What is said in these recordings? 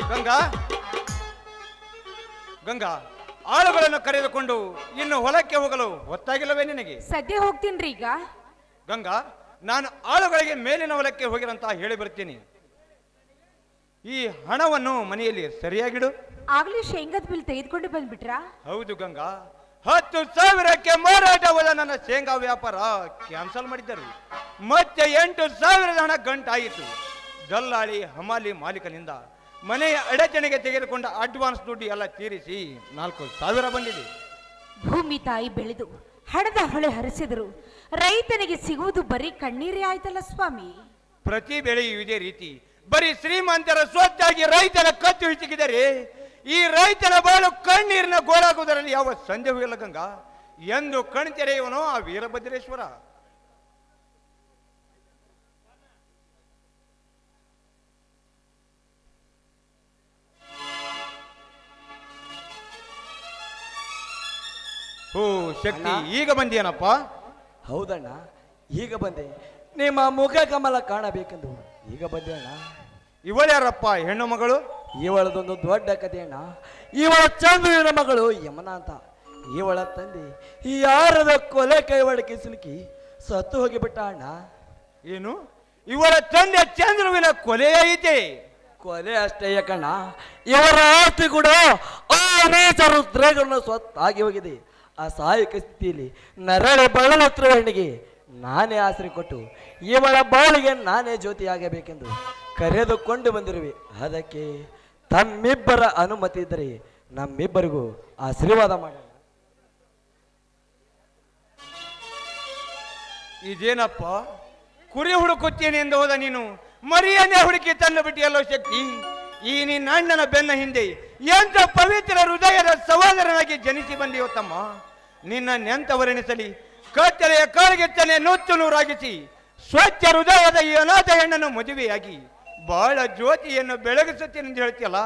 ಗಂಗಾ ಗಂಗಾ, ಆಳುಗಳನ್ನು ಕರೆದುಕೊಂಡು ಇನ್ನು ಹೊಲಕ್ಕೆ ಹೋಗಲು ಹೊತ್ತಾಗಿಲ್ಲವೇ ನಿನಗೆ? ಸದ್ಯ ಹೋಗ್ತೀನ್ರಿ ಈಗ. ಗಂಗಾ, ನಾನು ಆಳುಗಳಿಗೆ ಮೇಲಿನ ಹೊಲಕ್ಕೆ ಹೋಗಿರಂತ ಹೇಳಿ ಬರ್ತೀನಿ. ಈ ಹಣವನ್ನು ಮನೆಯಲ್ಲಿ ಸರಿಯಾಗಿಡು. ಆಗ್ಲೇ ಶೇಂಗಾದ ಬಿಲ್ ತೆಗೆದುಕೊಂಡು ಬಂದ್ಬಿಟ್ರಾ? ಹೌದು ಗಂಗಾ, 10,000ಕ್ಕೆ ಮಾರಾಟವಾದ ನನ್ನ ಶೇಂಗಾ ವ್ಯಾಪಾರ ಕ್ಯಾನ್ಸಲ್ ಮಾಡಿದ್ದರು. ಮತ್ತೆ 8,000 ಹಣ ಗಂಟಾಯಿತು. ದಲ್ಲಾಳಿ ಹಮಾಲಿ ಮಾಲೀಕನಿಂದ ಮನೆಯ ಅಡಚಣೆಗೆ ತೆಗೆದುಕೊಂಡ ಅಡ್ವಾನ್ಸ್ ದುಡ್ಡು ಎಲ್ಲ ತೀರಿಸಿ 4,000 ಬಂದಿದೆ. ಭೂಮಿ ತಾಯಿ ಬೆಳೆದು ಹಣದ ಹೊಳೆ ಹರಿಸಿದರು, ರೈತನಿಗೆ ಸಿಗುವುದು ಬರೀ ಕಣ್ಣೀರೇ ಆಯ್ತಲ್ಲ ಸ್ವಾಮಿ. ಪ್ರತಿ ಬೆಳೆಯೂ ಇದೇ ರೀತಿ ಬರೀ ಶ್ರೀಮಂತರ ಸ್ವತ್ತಾಗಿ ರೈತನ ಕತ್ತು ಹಿಚಿಕಿದರೆ ಈ ರೈತನ ಬಾಳು ಕಣ್ಣೀರಿನ ಗೋಳಾಗುವುದರಲ್ಲಿ ಯಾವ ಸಂದೇಹವೂ ಇಲ್ಲ ಗಂಗಾ. ಎಂದು ಕಣ್ತೆರೆಯುವನೋ ಆ ವೀರಭದ್ರೇಶ್ವರ. ಓ ಶಕ್ತಿ, ಈಗ ಬಂದಿಯನಪ್ಪ? ಹೌದಣ್ಣ, ಈಗ ಬಂದೆ. ನಿಮ್ಮ ಮುಖ ಕಮಲ ಕಾಣಬೇಕೆಂದು ಈಗ ಬಂದೆ ಅಣ್ಣ. ಇವಳ್ಯಾರಪ್ಪ ಹೆಣ್ಣು ಮಗಳು? ಇವಳದೊಂದು ದೊಡ್ಡ ಕಥೆ ಅಣ್ಣ. ಇವಳ ಚಂದ್ರನ ಮಗಳು ಯಮನ ಅಂತ. ಇವಳ ತಂದೆ ಈ ಯಾರದ ಕೊಲೆ ಕೈವಾಡಕ್ಕೆ ಸಿಲುಕಿ ಸತ್ತು ಹೋಗಿಬಿಟ್ಟ ಅಣ್ಣ. ಏನು, ಇವಳ ತಂದೆ ಚಂದ್ರುವಿನ ಕೊಲೆ ಐತೆ? ಕೊಲೆ ಅಷ್ಟೇ ಯಾಕಣ್ಣ, ಇವರ ಆಸ್ತಿ ಕೂಡ ಆ ನೀಚ ರುದ್ರೇಗರನ್ನ ಸ್ವತ್ತಾಗಿ ಹೋಗಿದೆ. ಆ ಸಹಾಯಕ ಸ್ಥಿತಿಯಲ್ಲಿ ನರಳೆ ಬಳಲುತ್ತಿರುವ ಹೆಣ್ಣಿಗೆ ನಾನೇ ಆಸರೆ ಕೊಟ್ಟು ಇವಳ ಬಾಳಿಗೆ ನಾನೇ ಜ್ಯೋತಿಯಾಗಬೇಕೆಂದು ಕರೆದುಕೊಂಡು ಬಂದಿರುವೆ. ಅದಕ್ಕೆ ತಮ್ಮಿಬ್ಬರ ಅನುಮತಿ ಇದ್ದರೆ ನಮ್ಮಿಬ್ಬರಿಗೂ ಆಶೀರ್ವಾದ ಮಾಡೋಣ. ಇದೇನಪ್ಪ, ಕುರಿ ಹುಡುಕುತ್ತೇನೆ ಎಂದು ಹೋದ ನೀನು ಮರಿಯನ್ನೇ ಹುಡುಕಿ ತಂದು ಬಿಟ್ಟಿಯಲ್ಲೋ ಶಕ್ತಿ. ಈ ನಿನ್ನ ಅಣ್ಣನ ಬೆನ್ನ ಹಿಂದೆ ಎಂತ ಪವಿತ್ರ ಹೃದಯದ ಸಹೋದರನಾಗಿ ಜನಿಸಿ ಬಂದಿಯೋ ತಮ್ಮ. ನಿನ್ನ ನೆಂತವರೆನಿಸಲಿ ಕತ್ತಲೆಯ ಕಾಲಿಗೆತ್ತನೆ ನುಚ್ಚು ನೂರಾಗಿಸಿ ಸ್ವಚ್ಛ ಹೃದಯದ ಈ ಅನಾಥ ಹೆಣ್ಣನ್ನು ಮದುವೆಯಾಗಿ ಬಹಳ ಜ್ಯೋತಿಯನ್ನು ಬೆಳಗಿಸುತ್ತೇನೆಂದು ಹೇಳ್ತೀಯಲ್ಲ,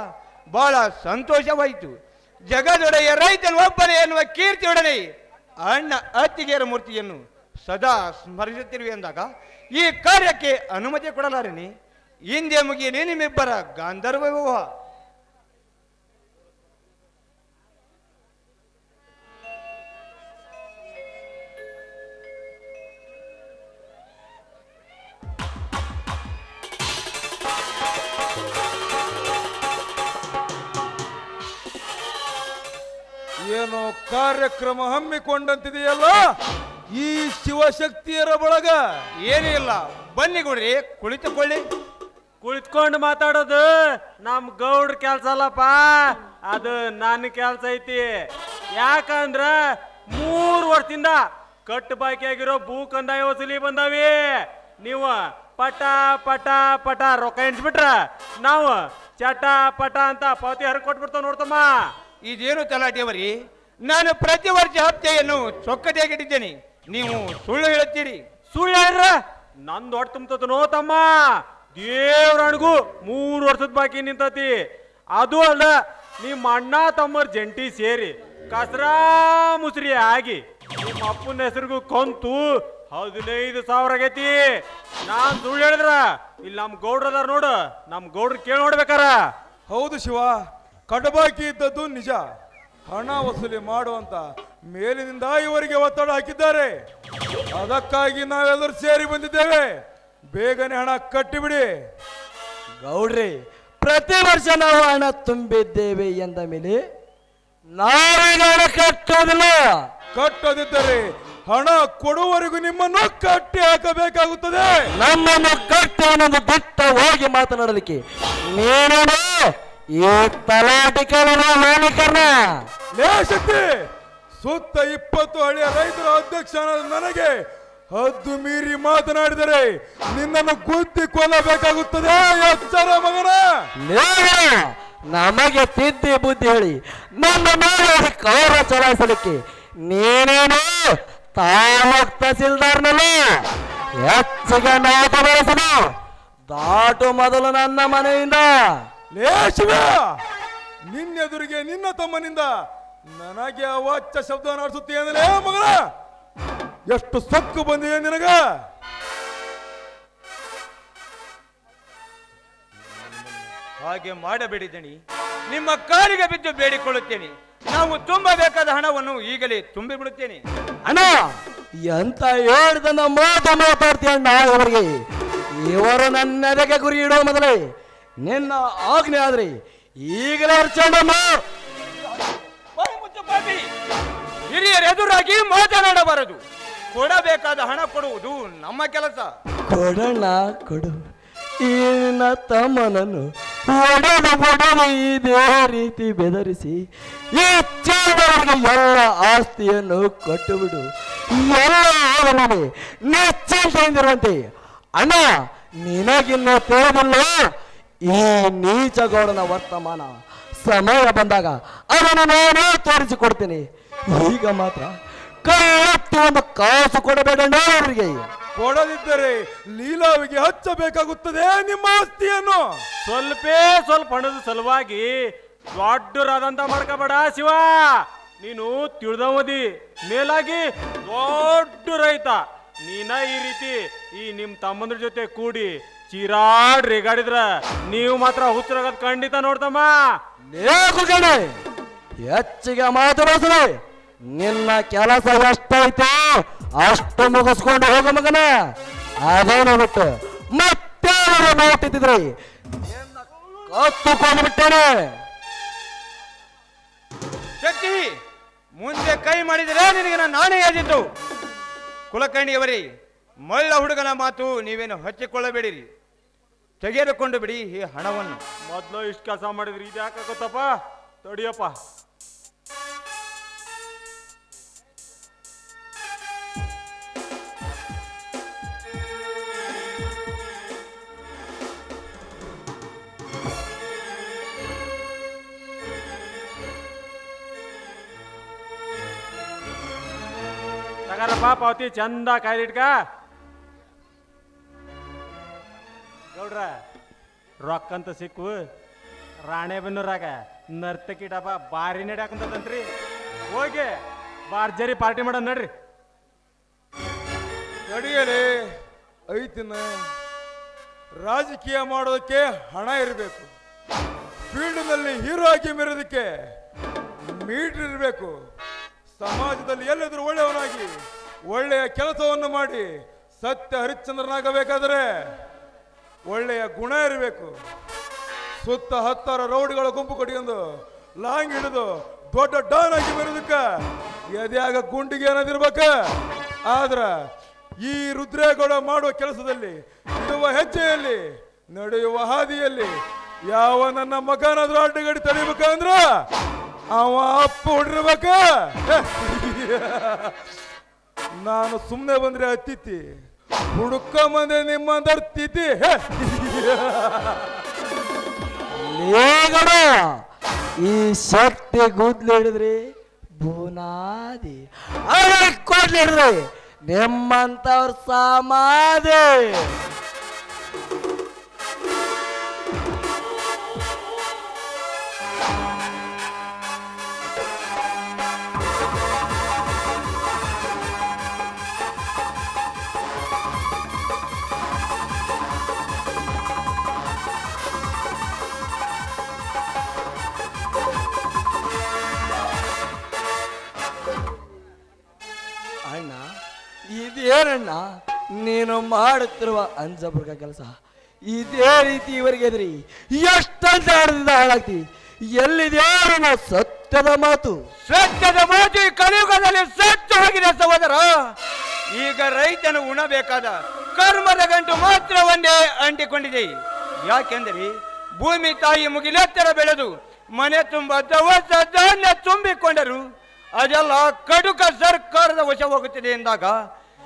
ಬಹಳ ಸಂತೋಷವಾಯಿತು. ಜಗದೊಡೆಯ ರೈತನು ಒಬ್ಬನೇ ಎನ್ನುವ ಕೀರ್ತಿಯೊಡನೆ ಅಣ್ಣ ಅತ್ತಿಗೆಯರ ಮೂರ್ತಿಯನ್ನು ಸದಾ ಸ್ಮರಿಸುತ್ತಿರುವೆ ಎಂದಾಗ ಈ ಕಾರ್ಯಕ್ಕೆ ಅನುಮತಿ ಕೊಡಲಾರೇನೆ. ಹಿಂದೆ ಮುಗಿಯಲಿ ನಿಮ್ಮಿಬ್ಬರ ಗಾಂಧರ್ವ ವಿವಾಹ. ಏನೋ ಕಾರ್ಯಕ್ರಮ ಹಮ್ಮಿಕೊಂಡಂತಿದೆಯಲ್ಲ ಈ ಶಿವಶಕ್ತಿಯರ ಬಳಗ? ಏನೂ ಇಲ್ಲ, ಬನ್ನಿ ಗುಡ್ರಿ, ಕುಳಿತುಕೊಳ್ಳಿ. ಕುಳಿತ್ಕೊಂಡು ಮಾತಾಡೋದು ನಮ್ ಗೌಡ್ರ ಕೆಲ್ಸ ಅಲ್ಲಪ್ಪ, ಅದು ನನ್ನ ಕೆಲ್ಸ ಐತಿ. ಯಾಕಂದ್ರ 3 ವರ್ಷದಿಂದ ಕಟ್ಟು ಬಾಕಿ ಆಗಿರೋ ಭೂ ಕಂದಾಯ ವಸೂಲಿ ಬಂದಾವಿ. ನೀವು ಪಟ ಪಟ ಪಟ ರೊಕ್ಕ ಎಣಿಸ್ಬಿಟ್ರ ನಾವು ಚಟ ಪಟ ಅಂತ ಪಾವತಿ ಹರ ಕೊಟ್ಬಿಡ್ತಾವ ನೋಡ್ತಮ್ಮ. ಇದೇನು ತಲಾಟೆಯವರಿ, ನಾನು ಪ್ರತಿ ವರ್ಷ ಹಪ್ತೆಯನ್ನು ಚೊಕ್ಕಟೆಯಾಗಿಟ್ಟಿದ್ದೇನೆ, ನೀವು ಸುಳ್ಳು ಹೇಳುತ್ತೀರಿ. ಸುಳ್ಳು ಹೇಳ್ರ ನಂದು ಹೊಟ್ಟೆ ತುಂಬತದ ನೋತಮ್ಮ. ದೇವ್ರಣಿಗೂ 3 ವರ್ಷದ ಬಾಕಿ ನಿಂತತಿ. ಅದು ಅಲ್ಲ, ನಿಮ್ಮ ಅಣ್ಣ ತಮ್ಮರ್ ಜಂಟಿ ಸೇರಿ ಕಸರಾ ಮುಸ್ರಿ ಆಗಿ ನಿಮ್ಮ ಅಪ್ಪನ ಹೆಸರಿಗೂ ಕಂತು 15,000 ಆಗೈತಿ. ನಾನ್ ಸುಳ್ಳು ಹೇಳಿದ್ರ ಇಲ್ಲಿ ನಮ್ ಗೌಡ್ರದಾರ ನೋಡು, ನಮ್ ಗೌಡ್ರ ಕೇಳಿ ನೋಡ್ಬೇಕಾರ. ಹೌದು ಶಿವ, ಕಡಬಾಕಿ ಇದ್ದದ್ದು ನಿಜ. ಹಣ ವಸೂಲಿ ಮಾಡುವಂತ ಮೇಲಿನಿಂದ ಇವರಿಗೆ ಒತ್ತಡ ಹಾಕಿದ್ದಾರೆ. ಅದಕ್ಕಾಗಿ ನಾವೆಲ್ಲರೂ ಸೇರಿ ಬಂದಿದ್ದೇವೆ. ಬೇಗನೆ ಹಣ ಕಟ್ಟಿಬಿಡಿ. ಗೌಡ್ರಿ, ಪ್ರತಿ ವರ್ಷ ನಾವು ಹಣ ತುಂಬಿದ್ದೇವೆ ಎಂದ ಮೇಲೆ ನಾವೀಗ ಹಣ ಕಟ್ಟೋದಿಲ್ಲ. ಕಟ್ಟದಿದ್ದರೆ ಹಣ ಕೊಡುವವರೆಗೂ ನಿಮ್ಮನ್ನು ಕಟ್ಟಿ ಹಾಕಬೇಕಾಗುತ್ತದೆ. ನಮ್ಮನ್ನು ಕಟ್ಟಿ ಅನ್ನೊಂದು ದಿಟ್ಟ ಹೋಗಿ ಮಾತನಾಡಲಿಕ್ಕೆ ನೀನು ಈ ತಲಾಟಿ ಮಾಲೀಕರಣ. ಲೇ ಶಕ್ತಿ, ಸುತ್ತ 20 ಹಳ್ಳಿಯ ರೈತರ ಅಧ್ಯಕ್ಷನಾದ ನನಗೆ ಹದ್ದು ಮೀರಿ ಮಾತನಾಡಿದರೆ ನಿನ್ನನ್ನು ಗುದ್ದಿ ಕೊಲ್ಲಬೇಕಾಗುತ್ತದೆ. ಎಚ್ಚರ ಮಗನ. ನಮಗೆ ತಿದ್ದಿ ಬುದ್ಧಿ ಹೇಳಿ ನನ್ನ ಮೇಲೆ ಕೌರ ಚಲಾಯಿಸಲಿಕ್ಕೆ ನೀನೇನು ತಾಲೂಕ್ ತಹಸೀಲ್ದಾರ್ನಲ್ಲ ಹೆಚ್ಚಿಗೆ ನಾಟ ಬೆಳೆಸಲು ದಾಟು ಮೊದಲು ನನ್ನ ಮನೆಯಿಂದ. ಲೇ ಶಿವ, ನಿನ್ನೆದುರಿಗೆ ನಿನ್ನ ತಮ್ಮನಿಂದ ನನಗೆ ಅವಾಚ್ಯ ಶಬ್ದ ನಡೆಸುತ್ತೇನೆ ಮಗನ. ಎಷ್ಟು ಸೊಕ್ಕು ಬಂದಿದೆ ನಿನಗ. ಹಾಗೆ ಮಾಡಬೇಡಿ ದಣಿ, ನಿಮ್ಮ ಕಾಲಿಗೆ ಬಿದ್ದು ಬೇಡಿಕೊಳ್ಳುತ್ತೇನೆ. ನಾವು ತುಂಬಬೇಕಾದ ಹಣವನ್ನು ಈಗಲೇ ತುಂಬಿ ಬಿಡುತ್ತೇನೆ. ಅಣ್ಣ ಎಂತ ಹೇಳ್ದನ್ನ ಮಾತಾಡ್ತೀಯ ಅಣ್ಣ ಇವರಿಗೆ. ಇವರು ನನ್ನೆದೆಗೆ ಗುರಿ ಇಡುವ ಮೊದಲೇ ನಿನ್ನ ಆಜ್ಞೆ ಆದ್ರಿ ಈಗಲೇ ಅರ್ಚಂಡಮ್ಮ. ಬಾಯಿ ಮುಚ್ಚು ಪಾಪಿ, ಹಿರಿಯರ ಎದುರಾಗಿ ಮಾತನಾಡಬಾರದು. ಕೊಡಬೇಕಾದ ಹಣ ಕೊಡುವುದು ನಮ್ಮ ಕೆಲಸ. ಕೊಡಣ್ಣ ಕೊಡು. ಈ ನಿನ್ನ ತಮ್ಮನನ್ನು ಒಡಲು ಇದೇ ರೀತಿ ಬೆದರಿಸಿ ಈ ಚೇಡವರಿಗೆ ಎಲ್ಲ ಆಸ್ತಿಯನ್ನು ಕೊಟ್ಟು ಬಿಡು. ಎಲ್ಲ ನಿಶ್ಚಿಂತೆಯಿಂದಿರುವಂತೆ. ಅಣ್ಣ ನಿನಗಿನ್ನು ತಿಳಿದಿಲ್ಲ ಈ ನೀಚಗೌಡನ ವರ್ತಮಾನ. ಸಮಯ ಬಂದಾಗ ಅದನ್ನು ನಾನೇ ತೋರಿಸಿಕೊಡ್ತೀನಿ. ಈಗ ಮಾತ್ರ ಕೈಯೆತ್ತಿ ಒಂದು ಕಾಸು ಕೊಡಬೇಡಣ್ಣ ಅವರಿಗೆ. ಕೊಡದಿದ್ದರೆ ಲೀಲಾವಿಗೆ ಹಚ್ಚಬೇಕಾಗುತ್ತದೆ ನಿಮ್ಮ ಆಸ್ತಿಯನ್ನು. ಸ್ವಲ್ಪ ಹಣದ ಸಲುವಾಗಿ ದೊಡ್ಡರಾದಂತ ಮಾಡ್ಕೋಬೇಡ ಶಿವ. ನೀನು ತಿಳಿದವದಿ, ಮೇಲಾಗಿ ದೊಡ್ಡ ರೈತ. ನೀನ ಈ ರೀತಿ ಈ ನಿಮ್ ತಮ್ಮಂದ್ರ ಜೊತೆ ಕೂಡಿ ಚಿರಾಡ್ ರೇಗಾಡಿದ್ರ ನೀವು ಮಾತ್ರ ಹುಚ್ಚರಾಗದ್ ಖಂಡಿತ ನೋಡ್ತಮ್ಮ. ಹೆಚ್ಚಿಗೆ ಮಾತು ಬಳಸದೆ. ನಿನ್ನ ಕೆಲಸ ಎಷ್ಟೈತೆ ಅಷ್ಟು ಮುಗಿಸ್ಕೊಂಡು ಹೋಗ ಮಗನ. ಅದೇನು ಬಿಟ್ಟು ಮತ್ತೆ ನೋಟಿದ್ರೆ ಕತ್ತುಕೊಂಡು ಬಿಟ್ಟೇನೆ. ಶಕ್ತಿ, ಮುಂದೆ ಕೈ ಮಾಡಿದರೆ ನಿನಗೆ ನಾನೇ ಯಾಜಿತ್ತು. ಕುಲಕರ್ಣಿಯವರೇ, ಮಳ್ಳ ಹುಡುಗನ ಮಾತು ನೀವೇನು ಹಚ್ಚಿಕೊಳ್ಳಬೇಡಿರಿ. ತೆಗೆದುಕೊಂಡು ಬಿಡಿ ಈ ಹಣವನ್ನು. ಮೊದ್ಲು ಇಷ್ಟು ಕೆಲಸ ಮಾಡಿದ್ರಿ ಇದ್ಯಾಕತ್ತಪ್ಪ. ತಡಿಯಪ್ಪ. ತಗಾರಪ್ಪ ಪಾವತಿ ಚಂದ ಕಾಯ್ಲಿಟ್ಕ. ಗೌಡ್ರ ರೊಕ್ಕಂತ ಸಿಕ್ಕು ರಾಣೆಬೆನ್ನೂರಾಗ ನರ್ತಕಿಟಪ್ಪ ಬಾರಿ ನಡ್ಯಾಕಂತದಂತ್ರಿ. ಹೋಗಿ ಬಾರ್ಜರಿ ಪಾರ್ಟಿ ಮಾಡೋಣ ನಡ್ರಿ. ನಡಿಯಲೇ ಐತಿನ. ರಾಜಕೀಯ ಮಾಡೋದಕ್ಕೆ ಹಣ ಇರಬೇಕು. ಫೀಲ್ಡ್ನಲ್ಲಿ ಹೀರೋ ಆಗಿ ಮೆರೋದಕ್ಕೆ ಮೀಟರ್ ಇರಬೇಕು. ಸಮಾಜದಲ್ಲಿ ಎಲ್ಲಾದರೂ ಒಳ್ಳೆಯವನಾಗಿ ಒಳ್ಳೆಯ ಕೆಲಸವನ್ನು ಮಾಡಿ ಸತ್ಯ ಹರಿಶ್ಚಂದ್ರನಾಗಬೇಕಾದರೆ ಒಳ್ಳೆಯ ಗುಣ ಇರಬೇಕು. ಸುತ್ತ 10 ರೌಡಿಗಳ ಗುಂಪು ಕಟ್ಟಿಕೊಂಡು ಲಾಂಗ್ ಹಿಡಿದು ದೊಡ್ಡ ಡಾನ್ ಆಗಿ ಬರೋದಕ್ಕ ಎದೆಯಾಗ ಗುಂಡಿಗೆ ಅನ್ನೋದಿರ್ಬೇಕ. ಆದ್ರ ಈ ರುದ್ರೇಗೌಡ ಮಾಡುವ ಕೆಲಸದಲ್ಲಿ, ಇಡುವ ಹೆಜ್ಜೆಯಲ್ಲಿ, ನಡೆಯುವ ಹಾದಿಯಲ್ಲಿ ಯಾವ ನನ್ನ ಮಗನಾದ್ರೂ ಅಡ್ಡಗಡಿ ತಡಿಬೇಕಂದ್ರ ಅವ ಅಪ್ಪ ಹೊಡಿರ್ಬೇಕ. ನಾನು ಸುಮ್ಮನೆ ಬಂದ್ರೆ ಅತಿಥಿ, ಹುಡುಕ ಮಂದೆ ನಿಮ್ಮಂದರ್ ತಿಥಿ. ಈ ಶಕ್ತಿ ಕೂದ್ಲು ಹಿಡಿದ್ರಿ ಬುನಾದಿ, ಕೂದ್ಲು ಹಿಡಿದ್ರಿ ನಿಮ್ಮಂತವ್ರ ಸಮಾಧಿ. ಅಣ್ಣ ಇದೇನಣ್ಣ ನೀನು ಮಾಡುತ್ತಿರುವ ಅಂಜಬರ್ಗ ಕೆಲಸ? ಇದೇ ರೀತಿ ಇವರಿಗೆ ಎದ್ರಿ ಎಷ್ಟಂತ ಆಡದಿಂದ ಹಾಳಾಗ್ತಿ. ಎಲ್ಲಿದೆ ನನ್ನ ಸತ್ಯದ ಮಾತು? ಸತ್ಯದ ಮಾತು ಈ ಕಲಿಯುಗದಲ್ಲಿ ಸತ್ತು ಹೋಗಿದೆ ಸಹೋದರ. ಈಗ ರೈತನು ಉಣಬೇಕಾದ ಕರ್ಮದ ಗಂಟು ಮಾತ್ರ ಒಂದೇ ಅಂಟಿಕೊಂಡಿದೆ. ಯಾಕೆಂದರೆ ಭೂಮಿ ತಾಯಿ ಮುಗಿಲೆತ್ತರ ಬೆಳೆದು ಮನೆ ತುಂಬ ದವಸ ಧಾನ್ಯ ತುಂಬಿಕೊಂಡರು ಅದೆಲ್ಲ ಕಡುಕ ಸರ್ಕಾರದ ವಶ ಹೋಗುತ್ತಿದೆ ಎಂದಾಗ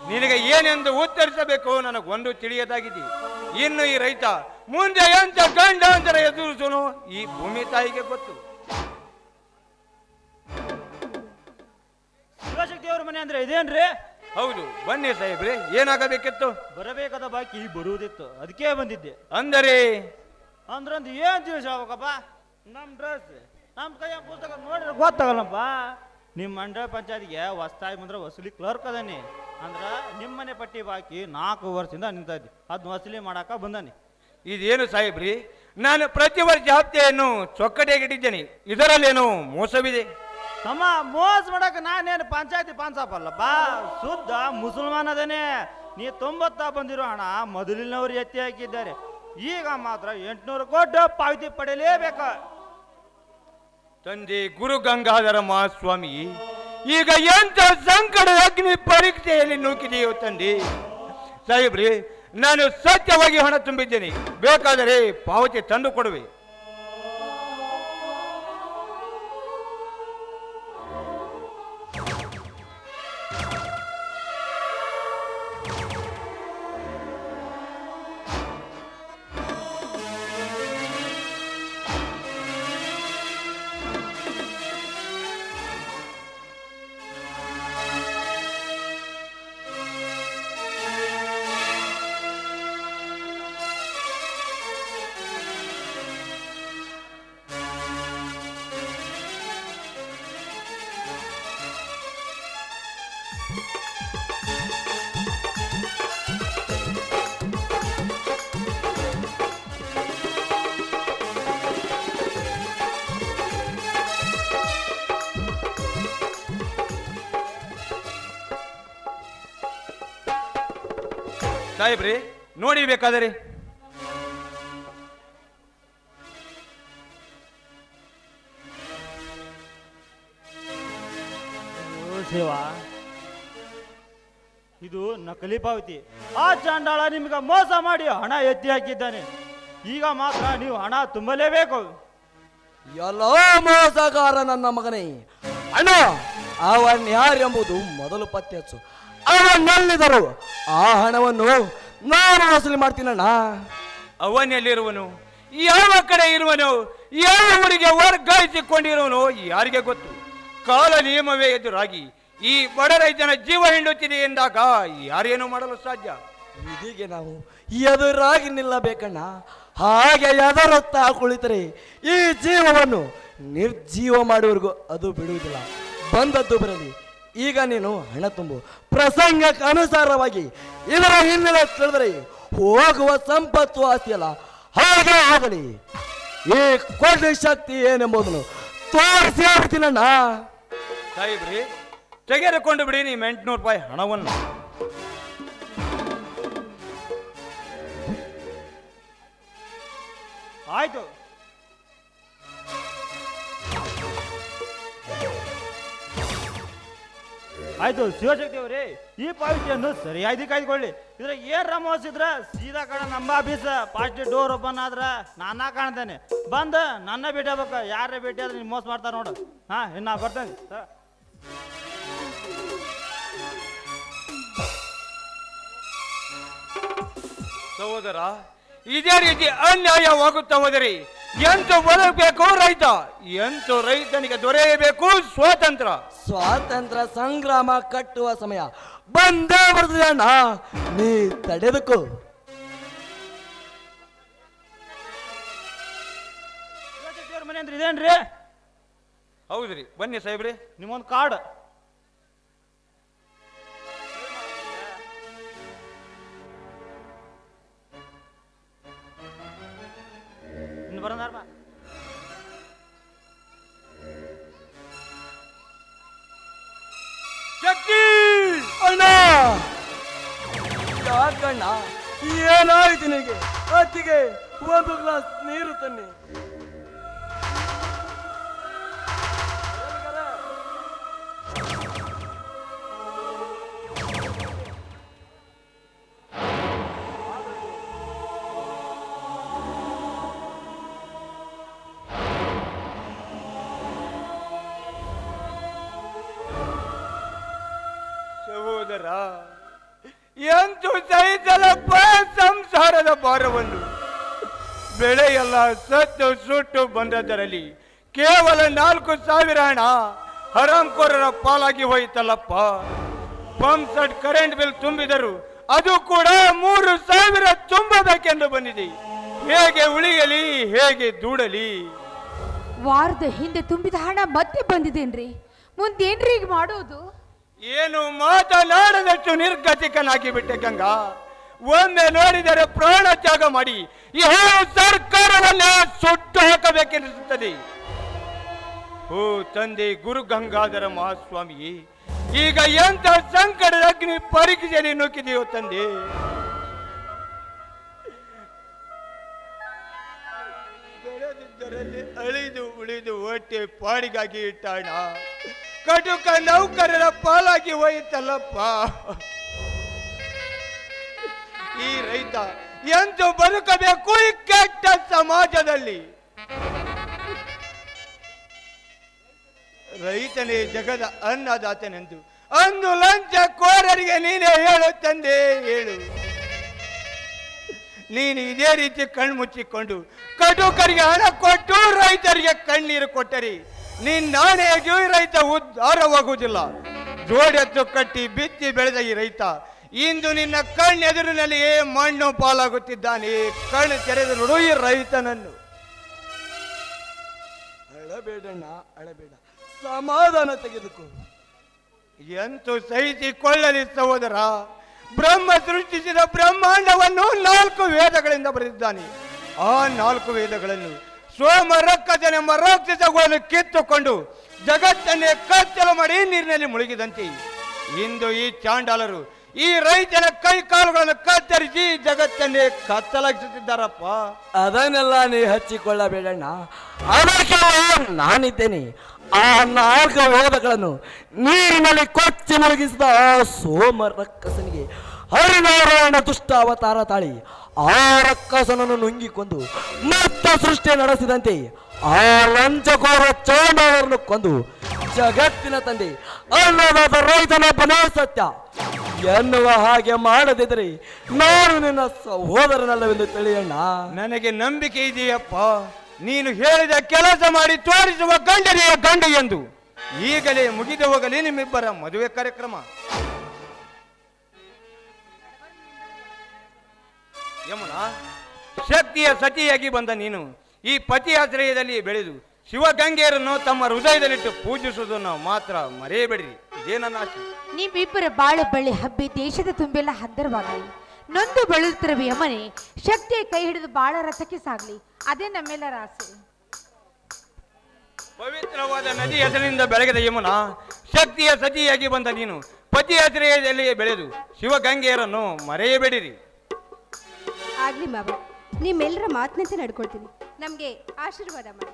ನಿನಗೆ ಏನೆಂದು ಉತ್ತರಿಸಬೇಕು ನನಗೊಂದು ತಿಳಿಯದಾಗಿದೆ. ಇನ್ನು ಈ ರೈತ ಮುಂದೆ ಎಂತ ಗಂಡಾಂತರ ಎದುರಿಸೋನು ಈ ಭೂಮಿ ತಾಯಿಗೆ ಗೊತ್ತು. ಶಿವಶಕ್ತಿ ಅವ್ರ ಮನೆ ಅಂದ್ರೆ ಇದೇನ್ರಿ? ಹೌದು, ಬನ್ನಿ ಸಾಹೇಬ್ರೆ, ಏನಾಗಬೇಕಿತ್ತು? ಬರಬೇಕಾದ ಬಾಕಿ ಬರುವುದಿತ್ತು, ಅದಕ್ಕೆ ಬಂದಿದ್ದೆ. ಅಂದರೆ ಅಂದ್ರಂದು ಏನ್ ತಿಳಿಸಬೇಕಪ್ಪ? ನಮ್ ಡ್ರೆಸ್ ನಮ್ ಕೈಯ ಪುಸ್ತಕ ನೋಡಿದ್ರೆ ಗೊತ್ತಾಗಲ್ಲಪ್ಪ. ನಿಮ್ಮ ಮಂಡಳ ಪಂಚಾಯತ್ಗೆ ಹೊಸ್ತಾಯಿ ಬಂದ್ರೆ ವಸೂಲಿ ಕ್ಲರ್ಕ್ ಅದಾನಿ. ಅಂದ್ರ ನಿಮ್ಮನೆ ಪಟ್ಟಿ ಬಾಕಿ 4 ವರ್ಷದಿಂದ ನಿಂತೈತಿ. ಅದ್ ವಸೂಲಿ ಮಾಡಾಕ ಬಂದಾನಿ. ಇದೇನು ಸಾಹೇಬ್ರಿ, ನಾನು ಪ್ರತಿ ವರ್ಷ ಹಪ್ತೆಯನ್ನು ಚೊಕ್ಕಟೆಗಿಟ್ಟಿದ್ದೇನೆ, ಇದರಲ್ಲೇನು ಮೋಸವಿದೆ? ತಮ್ಮ ಮೋಸ ಮಾಡಕ್ ನಾನೇನು ಪಂಚಾಯತಿ ಪಾನ್ಸಾಪಲ್ಲಪ್ಪ, ಶುದ್ಧ ಮುಸಲ್ಮಾನ್ ಅದೇನೆ. ನೀ 90 ಬಂದಿರೋ ಹಣ ಮೊದಲಿನವರು ಎತ್ತಿ ಹಾಕಿದ್ದಾರೆ, ಈಗ ಮಾತ್ರ 800 ಕೋಟಿ ಪಾವತಿ ಪಡೆಯಲೇಬೇಕು. ತಂದೆ ಗುರು ಗಂಗಾಧರ ಮಹಾಸ್ವಾಮಿ, ಈಗ ಎಂತ ಸಂಕಟ ಅಗ್ನಿ ಪರೀಕ್ಷೆಯಲ್ಲಿ ನೂಕಿದೆಯೋ ತಂದೆ. ಸಾಹೇಬ್ರಿ, ನಾನು ಸತ್ಯವಾಗಿ ಹಣ ತುಂಬಿದ್ದೇನೆ, ಬೇಕಾದರೆ ಪಾವತಿ ತಂದು ಕೊಡುವೆ. ಸಾಹೇಬ್ರಿ, ನೋಡಿ ಬೇಕಾದರೆ. ಸೇವಾ, ಇದು ನಕಲಿ ಪಾವತಿ. ಆ ಚಾಂಡಾಳ ನಿಮ್ಗೆ ಮೋಸ ಮಾಡಿ ಹಣ ಎತ್ತಿ ಹಾಕಿದ್ದಾನೆ, ಈಗ ಮಾತ್ರ ನೀವು ಹಣ ತುಂಬಲೇಬೇಕು. ಎಲ್ಲೋ ಮೋಸಗಾರ ನನ್ನ ಮಗನೇ, ಅಣ್ಣ ಅವನ್ ಯಾರೆಂಬುದು ಮೊದಲು ಪತ್ತೆ ಹಚ್ಚು. ಅವನಲ್ಲಿದ್ದರು ಆ ಹಣವನ್ನು ನಾನು ವಸೂಲಿ ಮಾಡ್ತೀನಣ್ಣ. ಅವನಲ್ಲಿರುವನು, ಯಾವ ಕಡೆ ಇರುವನು, ಯಾವ ಊರಿಗೆ ವರ್ಗಾಯಿಸಿಕೊಂಡಿರುವನು ಯಾರಿಗೆ ಗೊತ್ತು? ಕಾಲ ನಿಯಮವೇ ಎದುರಾಗಿ ಈ ಬಡ ರೈತನ ಜೀವ ಹಿಂಡುತ್ತಿದೆ ಎಂದಾಗ ಯಾರೇನು ಮಾಡಲು ಸಾಧ್ಯ? ಇದೀಗೆ ನಾವು ಎದುರಾಗಿ ನಿಲ್ಲಬೇಕಣ್ಣ. ಹಾಗೆ ಎದರುತ್ತಾ ಕುಳಿತರೆ ಈ ಜೀವವನ್ನು ನಿರ್ಜೀವ ಮಾಡುವವರೆಗೂ ಅದು ಬಿಡುವುದಿಲ್ಲ. ಬಂದದ್ದು ಬರಲಿ, ಈಗ ನೀನು ಹಣ ತುಂಬು. ಪ್ರಸಂಗಕ್ಕೆ ಅನುಸಾರವಾಗಿ ಇದರ ಹಿನ್ನೆಲೆ ತಿಳಿದರೆ ಹೋಗುವ ಸಂಪತ್ತು ಆಸ್ತಿಯಲ್ಲ, ಹಾಗೆ ಆಗಲಿ. ಈ ಕೊಡ್ಲಿ ಶಕ್ತಿ ಏನೆಂಬುದನ್ನು ತೋರಿಸಿ ಆಗ್ತೀನಣ್ಣ. ಸಾಹೇಬ್ರಿ, ತೆಗೆದುಕೊಂಡು ಬಿಡಿ ನಿಮ್ಮ 800 ರೂಪಾಯಿ ಹಣವನ್ನು. ಆಯ್ತು, ಆಯ್ತು ಶಿವಶಕ್ತಿ ಅವರೇ, ಈ ಪಾವತಿಯನ್ನು ಸರಿಯಾಗಿ ಕಾಯ್ದುಕೊಳ್ಳಿ. ಇದ್ರ ಏನ್ ರಮೋಸಿದ್ರ ಸೀದಾ ಕಡೆ ನಮ್ಮ ಆಫೀಸ್ ಫಾಸ್ಟ್ ಡೋರ್ ಓಪನ್ ಆದ್ರ ನಾನಾ ಕಾಣ್ತೇನೆ. ಬಂದ ನನ್ನ ಭೇಟಿ ಆಗ್ಬೇಕ, ಯಾರ ಭೇಟಿ ಆದ್ರೆ ನೀನ್ ಮೋಸ ಮಾಡ್ತಾರ ನೋಡು. ಹಾ, ಇನ್ನ ಬರ್ತೇನೆ. ಸಹೋದರ, ಇದೇ ರೀತಿ ಅನ್ಯಾಯವಾಗುತ್ತಾ ಹೋದರೆ ಎಂತ ಬದುಕಬೇಕು ರೈತ? ಎಂತ ರೈತನಿಗೆ ದೊರೆಯಬೇಕು ಸ್ವಾತಂತ್ರ್ಯ? ಸ್ವಾತಂತ್ರ್ಯ ಸಂಗ್ರಾಮ ಕಟ್ಟುವ ಸಮಯ ಬಂದೇ ಬರ್ತದೆ ಅಣ್ಣ, ನೀ ತಡೆದಕ್ಕೂ. ಶಿವಶಕ್ತಿ ಅವ್ರ ಮನೆ ಅಂದ್ರೆ ಇದೇನ್ರಿ? ಹೌದ್ರಿ, ಬನ್ನಿ ಸಾಹೇಬ್ರಿ. ನಿಮ್ಮೊಂದು ಕಾರ್ಡ್. ಇನ್ನು ಬರೋದಾರ ಬಾ. ಶಕ್ತಿ ಅಣ್ಣ, ಯಾಕಣ್ಣ ಏನಾಯ್ತು ನಿನಗೆ? ಅತ್ತಿಗೆ ಒಂದು ಗ್ಲಾಸ್ ನೀರು ತನ್ನಿ. ಸಹೋದರ, ಎಂತೂ ಸಹಿಸಲಪ್ಪ ಸಂಸಾರದ ಭಾರವನ್ನು. ಬೆಳೆಯೆಲ್ಲ ಸತ್ತು ಸುಟ್ಟು ಬಂದದರಲ್ಲಿ ಕೇವಲ 4,000 ಹಣ ಹರಾಂಕೋರರ ಪಾಲಾಗಿ ಹೋಯಿತಲ್ಲಪ್ಪ. ಪಂಪ್ ಸೆಟ್ ಕರೆಂಟ್ ಬಿಲ್ ತುಂಬಿದರು, ಅದು ಕೂಡ 3,000 ತುಂಬಬೇಕೆಂದು ಬಂದಿದೆ. ಹೇಗೆ ಉಳಿಯಲಿ, ಹೇಗೆ ದೂಡಲಿ? ವಾರದ ಹಿಂದೆ ತುಂಬಿದ ಹಣ ಮತ್ತೆ ಬಂದಿದೇನ್ರಿ? ಮುಂದೇನ್ರಿ ಈಗ ಮಾಡೋದು? ಏನು ಮಾತನಾಡದಷ್ಟು ನಿರ್ಗತಿಕನಾಗಿ ಬಿಟ್ಟೆ ಗಂಗಾ. ಒಮ್ಮೆ ನೋಡಿದರೆ ಪ್ರಾಣ ತ್ಯಾಗ ಮಾಡಿ ಈ ಹಲವು ಸರ್ಕಾರವನ್ನೇ ಸುಟ್ಟು ಹಾಕಬೇಕೆನಿಸುತ್ತದೆ. ಓ ತಂದೆ ಗುರು ಗಂಗಾಧರ ಮಹಾಸ್ವಾಮಿ, ಈಗ ಎಂತ ಸಂಕಟದ ಅಗ್ನಿ ಪರೀಕ್ಷೆಯಲ್ಲಿ ನುಗ್ಗಿದೆಯೋ ತಂದೆ. ಬೆಳೆದಿದ್ದರಲ್ಲಿ ಅಳಿದು ಉಳಿದು ಹೊಟ್ಟೆ ಪಾಡಿಗಾಗಿ ಇಟ್ಟಾಣ ಕಟುಕ ನೌಕರರ ಪಾಲಾಗಿ ಹೋಯಿತಲ್ಲಪ್ಪ. ಈ ರೈತ ಎಂದು ಬದುಕಬೇಕು ಈ ಕೆಟ್ಟ ಸಮಾಜದಲ್ಲಿ? ರೈತನೇ ಜಗದ ಅನ್ನದಾತನೆಂದು ಅಂದು ಲಂಚ ಕೋರರಿಗೆ ನೀನೇ ಹೇಳು ತಂದೆ, ಹೇಳು. ನೀನು ಇದೇ ರೀತಿ ಕಣ್ಮುಚ್ಚಿಕೊಂಡು ಕಟುಕರಿಗೆ ಹಣ ಕೊಟ್ಟು ರೈತರಿಗೆ ಕಣ್ಣೀರು ಕೊಟ್ಟರೆ ನಿನ್ನಾಣೆಯಾಗಿಯೂ ರೈತ ಉದ್ಧಾರವಾಗುವುದಿಲ್ಲ. ಜೋಡೆತ್ತು ಕಟ್ಟಿ ಬಿತ್ತಿ ಬೆಳೆದ ಈ ರೈತ ಇಂದು ನಿನ್ನ ಕಣ್ಣೆದುರಿನಲ್ಲಿಯೇ ಮಣ್ಣು ಪಾಲಾಗುತ್ತಿದ್ದಾನೆ. ಕಣ್ಣು ತೆರೆದು ನೋಡು ಈ ರೈತನನ್ನು. ಅಳಬೇಡಣ್ಣ, ಅಳಬೇಡ, ಸಮಾಧಾನ ತೆಗೆದುಕೋ. ಎಂತೂ ಸಹಿಸಿಕೊಳ್ಳಲಿ ಸಹೋದರ. ಬ್ರಹ್ಮ ಸೃಷ್ಟಿಸಿದ ಬ್ರಹ್ಮಾಂಡವನ್ನು 4 ವೇದಗಳಿಂದ ಬರೆದಿದ್ದಾನೆ. ಆ 4 ವೇದಗಳನ್ನು ಸೋಮ ರಕ್ಕಸನೆಂಬ ರಾಕ್ಷಸಗಳನ್ನು ಕಿತ್ತುಕೊಂಡು ಜಗತ್ತನ್ನೇ ಕತ್ತಲು ಮಾಡಿ ನೀರಿನಲ್ಲಿ ಮುಳುಗಿದಂತೆ ಇಂದು ಈ ಚಾಂಡಾಲರು ಈ ರೈತನ ಕೈ ಕಾಲುಗಳನ್ನು ಕತ್ತರಿಸಿ ಜಗತ್ತನ್ನೇ ಕತ್ತಲಾಗಿಸುತ್ತಿದ್ದಾರಪ್ಪ. ಅದನ್ನೆಲ್ಲ ನೀ ಹಚ್ಚಿಕೊಳ್ಳಬೇಡಣ್ಣ, ಅದಕ್ಕೆ ನಾನಿದ್ದೇನೆ. ಆ 4 ವೇದಗಳನ್ನು ನೀರಿನಲ್ಲಿ ಕೊಚ್ಚಿ ಮುಳುಗಿಸಿದ ಆ ಸೋಮ ರಕ್ಕಸನಿಗೆ ಹರಿನಾರಾಯಣ ದುಷ್ಟ ಅವತಾರ ತಾಳಿ ಆ ರಕ್ಕಸನನ್ನು ನುಂಗಿಕೊಂಡು ಮತ್ತೆ ಸೃಷ್ಟಿ ನಡೆಸಿದಂತೆ ಆ ಲಂಚಕೋರ ಚಾಂಡಾಲರನ್ನು ಕೊಂದು ಜಗತ್ತಿನ ತಂದೆ ಅನ್ನದಾದ ರೈತನೊಬ್ಬನೇ ಸತ್ಯ ಎನ್ನುವ ಹಾಗೆ ಮಾಡದಿದ್ದರೆ ನಾನು ನಿನ್ನ ಸಹೋದರನಲ್ಲವೆಂದು ತಿಳಿಯಣ್ಣ. ನನಗೆ ನಂಬಿಕೆ ಇದೆಯಪ್ಪ. ನೀನು ಹೇಳಿದ ಕೆಲಸ ಮಾಡಿ ತೋರಿಸುವ ಗಂಡನೆಯ ಗಂಡ ಎಂದು. ಈಗಲೇ ಮುಗಿದು ಹೋಗಲಿ ನಿಮ್ಮಿಬ್ಬರ ಮದುವೆ ಕಾರ್ಯಕ್ರಮ. ಯಮುನಾ, ಶಕ್ತಿಯ ಸತಿಯಾಗಿ ಬಂದ ನೀನು ಈ ಪತಿಯಾಶ್ರಯದಲ್ಲಿ ಬೆಳೆದು ಶಿವಗಂಗೆಯರನ್ನು ತಮ್ಮ ಹೃದಯದಲ್ಲಿಟ್ಟು ಪೂಜಿಸುವುದನ್ನು ಮಾತ್ರ ಮರೆಯಬೇಡಿರಿ. ಇದೇ ನನ್ನ ಆಶೆ. ನೀವಿಬ್ಬರ ಬಾಳು ಬಳ್ಳಿ ಹಬ್ಬಿ ದೇಶದ ತುಂಬೆಲ್ಲ ಹಂದರವಾಗಲಿ. ನೊಂದು ಬೆಳೆಯುತ್ತಿರುವ ಯಮನೆ ಶಕ್ತಿಯ ಕೈ ಹಿಡಿದು ಬಾಳ ರಥಕ್ಕೆ ಸಾಗಲಿ. ಅದೇ ನಮ್ಮೆಲ್ಲರ ಆಸೆ. ಪವಿತ್ರವಾದ ನದಿ ಹೆಸರಿನಿಂದ ಬೆಳಗಿದ ಯಮುನಾ, ಶಕ್ತಿಯ ಸತಿಯಾಗಿ ಬಂದ ನೀನು ಪತಿಯಾಶ್ರಯದಲ್ಲಿ ಬೆಳೆದು ಶಿವಗಂಗೆಯರನ್ನು ಮರೆಯಬೇಡಿರಿ. ಆಗ್ಲಿ ಮಾವ, ನಿಮ್ಮೆಲ್ಲರ ಮಾತಿನಂತೆ ನಡ್ಕೊಳ್ತೀನಿ. ನಮ್ಗೆ ಆಶೀರ್ವಾದ ಮಾಡಿ.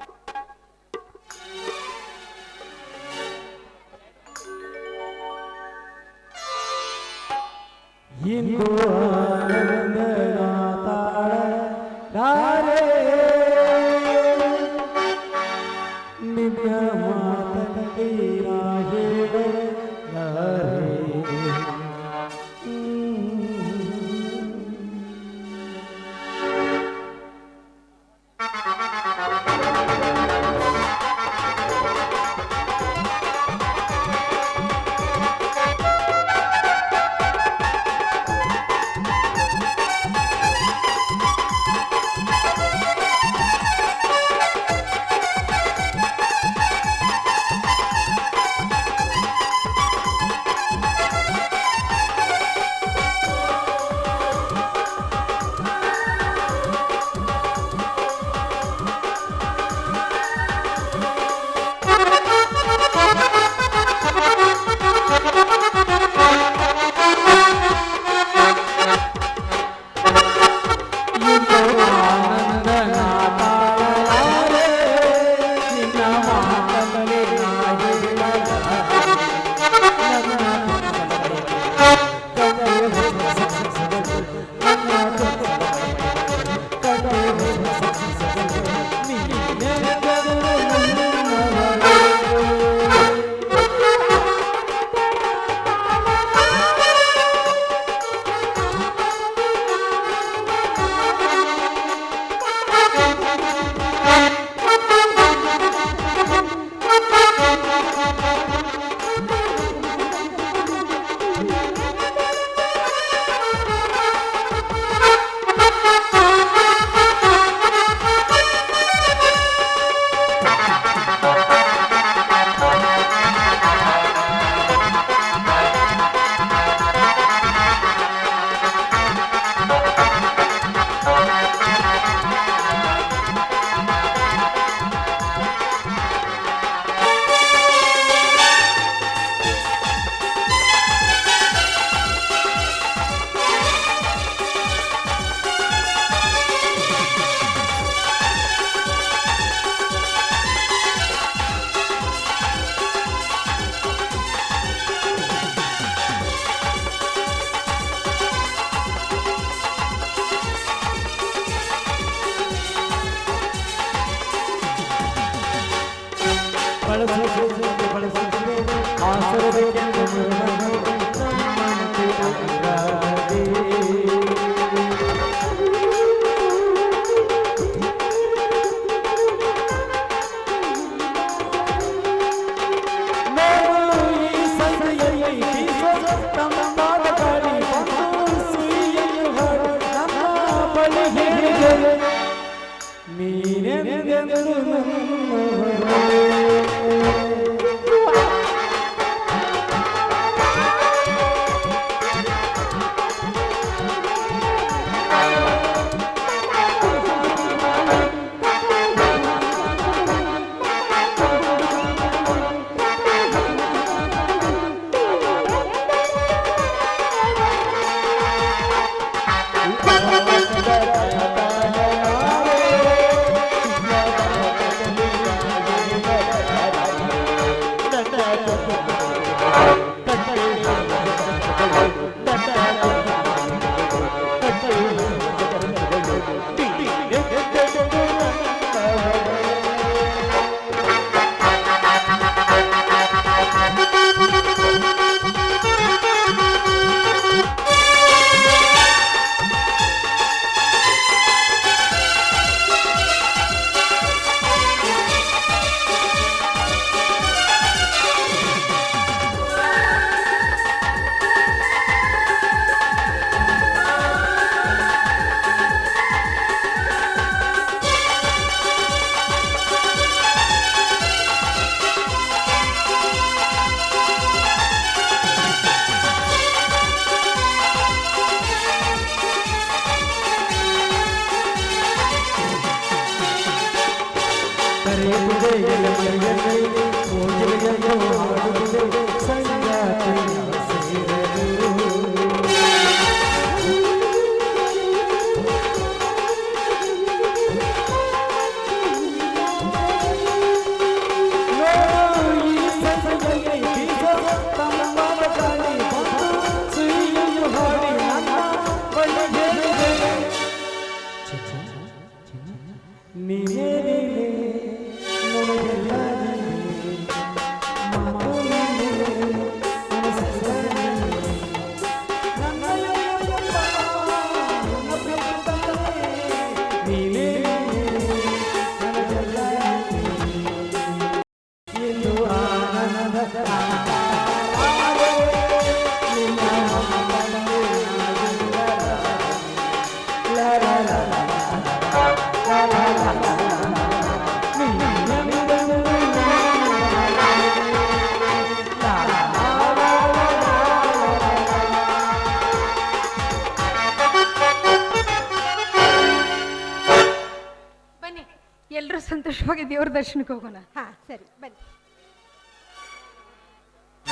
ಎಲ್ಲರೂ ಸಂತೋಷವಾಗಿ ದೇವ್ರ ದರ್ಶನಕ್ಕೆ ಹೋಗೋಣ. ಹಾ ಸರಿ ಬನ್ನಿ.